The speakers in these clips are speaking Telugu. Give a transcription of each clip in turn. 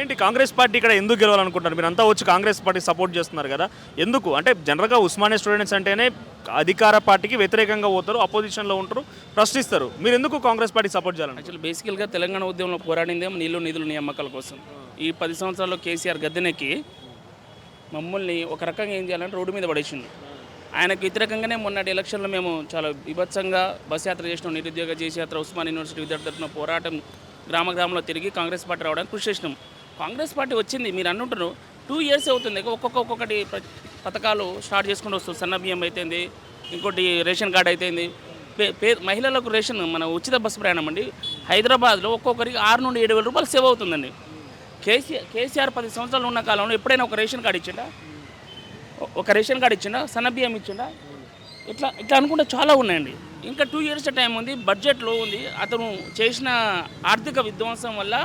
ఏంటి కాంగ్రెస్ పార్టీ ఇక్కడ ఎందుకు గెలవాలనుకుంటున్నారు? మీరు అంతా వచ్చి కాంగ్రెస్ పార్టీ సపోర్ట్ చేస్తున్నారు కదా, ఎందుకు? అంటే జనరల్గా ఉస్మానియా స్టూడెంట్స్ అంటేనే అధికార పార్టీకి వ్యతిరేకంగా పోతారు, అపోజిషన్లో ఉంటారు, ప్రశ్నిస్తారు. మీరు ఎందుకు కాంగ్రెస్ పార్టీ సపోర్ట్ చేయాలని? యాక్చువల్ బేసికల్గా తెలంగాణ ఉద్యమంలో పోరాడిందేమో నీళ్లు నిధులు నియామకాల కోసం. ఈ 10 సంవత్సరాల్లో కేసీఆర్ గద్దెనెక్కి మమ్మల్ని ఒక రకంగా ఏం చేయాలంటే రోడ్డు మీద పడేసిండు. ఆయనకు వ్యతిరేకంగానే మొన్నటి ఎలక్షన్లో మేము చాలా విభత్సంగా బస్ యాత్ర చేసినాం, నిరుద్యోగ చేసి యాత్ర, ఉస్మాన్ యూనివర్సిటీ విద్యార్థుల పోరాటం, గ్రామంలో తిరిగి కాంగ్రెస్ పార్టీ రావడానికి కృషి చేసినాం. కాంగ్రెస్ పార్టీ వచ్చింది, మీరు అంటుంటారు 2 years అవుతుంది. ఒక్కొక్కటి పథకాలు స్టార్ట్ చేసుకుంటూ వస్తుంది. సన్న బియ్యం అయితేంది, ఇంకోటి రేషన్ కార్డు అయితేంది, మహిళలకు రేషన్ మన ఉచిత బస్సు ప్రయాణం అండి. హైదరాబాద్లో ఒక్కొక్కరికి 6 నుండి 7 వేల రూపాయలు సేవ్ అవుతుందండి. కేసీఆర్ 10 సంవత్సరాలు ఉన్న కాలంలో ఎప్పుడైనా ఒక రేషన్ కార్డు ఇచ్చిండా, సన్న బియ్యం ఇచ్చిండా? ఇట్లా అనుకుంటే చాలా ఉన్నాయండి. ఇంకా 2 years టైం ఉంది, బడ్జెట్లో ఉంది. అతను చేసిన ఆర్థిక విధ్వంసం వల్ల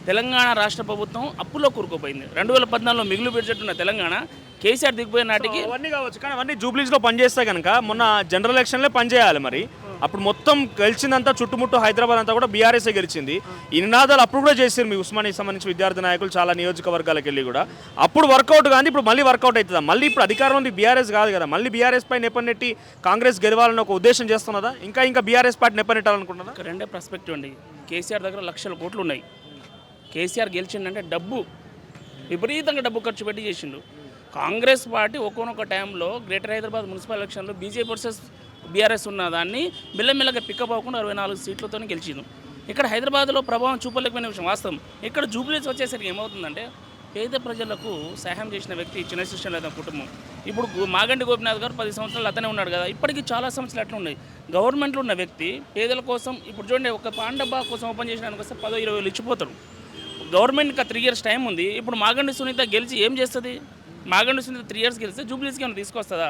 తెలంగాణ రాష్ట్ర ప్రభుత్వం అప్పులో కూరుకుపోయింది. 2014లో మిగులు బడ్జెట్ ఉన్న తెలంగాణ కేసీఆర్ దిగిపోయిన నాటికి అవన్నీ కావచ్చు, కానీ అవన్నీ జూబ్లీస్లో పనిచేస్తే కనుక మొన్న జనరల్ ఎలక్షన్లే పనిచేయాలి. మరి అప్పుడు మొత్తం గెలిచిందంతా చుట్టుముట్టు హైదరాబాద్ అంతా కూడా బీఆర్ఎస్ఏ గెలిచింది. ఈ నినాదాలు అప్పుడు కూడా చేశారు మీ ఉస్మానియాకి సంబంధించి విద్యార్థి నాయకులు చాలా నియోజకవర్గాలకు వెళ్ళి కూడా. అప్పుడు వర్కౌట్ కానీ ఇప్పుడు మళ్ళీ వర్కౌట్ అవుతుందా? మళ్ళీ ఇప్పుడు అధికారం ఉంది బీఆర్ఎస్ కాదు కదా, మళ్ళీ బీఆర్ఎస్ పై నెప్పనెట్టి కాంగ్రెస్ గెలవాలని ఒక ఉద్దేశం చేస్తున్నదా? ఇంకా బీఆర్ఎస్ పార్టీ నెప్పనెట్టాలనుకుంటున్నదా? రెండే పర్స్పెక్టివ్ అండి. కేసీఆర్ దగ్గర లక్షల కోట్లు ఉన్నాయి. కేసీఆర్ గెలిచిండంటే విపరీతంగా డబ్బు ఖర్చు పెట్టి చేసిండు. కాంగ్రెస్ పార్టీ ఒక్కొక్క టైంలో గ్రేటర్ హైదరాబాద్ మున్సిపల్ ఎలక్షన్లో బీజేపీ వర్సెస్ బీఆర్ఎస్ ఉన్న దాన్ని మెల్లమెల్లగా పికప్ అవ్వకుండా 64 సీట్లతో గెలిచింది. ఇక్కడ హైదరాబాద్లో ప్రభావం చూపలేకపోయిన విషయం వాస్తవం. ఇక్కడ జూబ్లీస్ వచ్చేసరికి ఏమవుతుందంటే పేద ప్రజలకు సహాయం చేసిన వ్యక్తి చిన్న శిష్యులు అతని కుటుంబం. ఇప్పుడు మాగంటి గోపినాథ్ గారు 10 సంవత్సరాలు అతనే ఉన్నాడు కదా, ఇప్పటికీ చాలా సమస్యలు అట్లా ఉన్నాయి. గవర్నమెంట్లో ఉన్న వ్యక్తి పేదల కోసం ఇప్పుడు చూడండి, ఒక పాన్ డబ్బా కోసం ఓపెన్ చేసినానికి వస్తే 10-20 వేలు ఇచ్చిపోతాడు. గవర్నమెంట్కి 3 years టైం ఉంది. ఇప్పుడు మాగంటి సునీత గెలిచి ఏం చేస్తుంది? మాగంటి సునీత 3 years గెలిస్తే జూబ్లీస్కి ఏమైనా తీసుకొస్తుందా?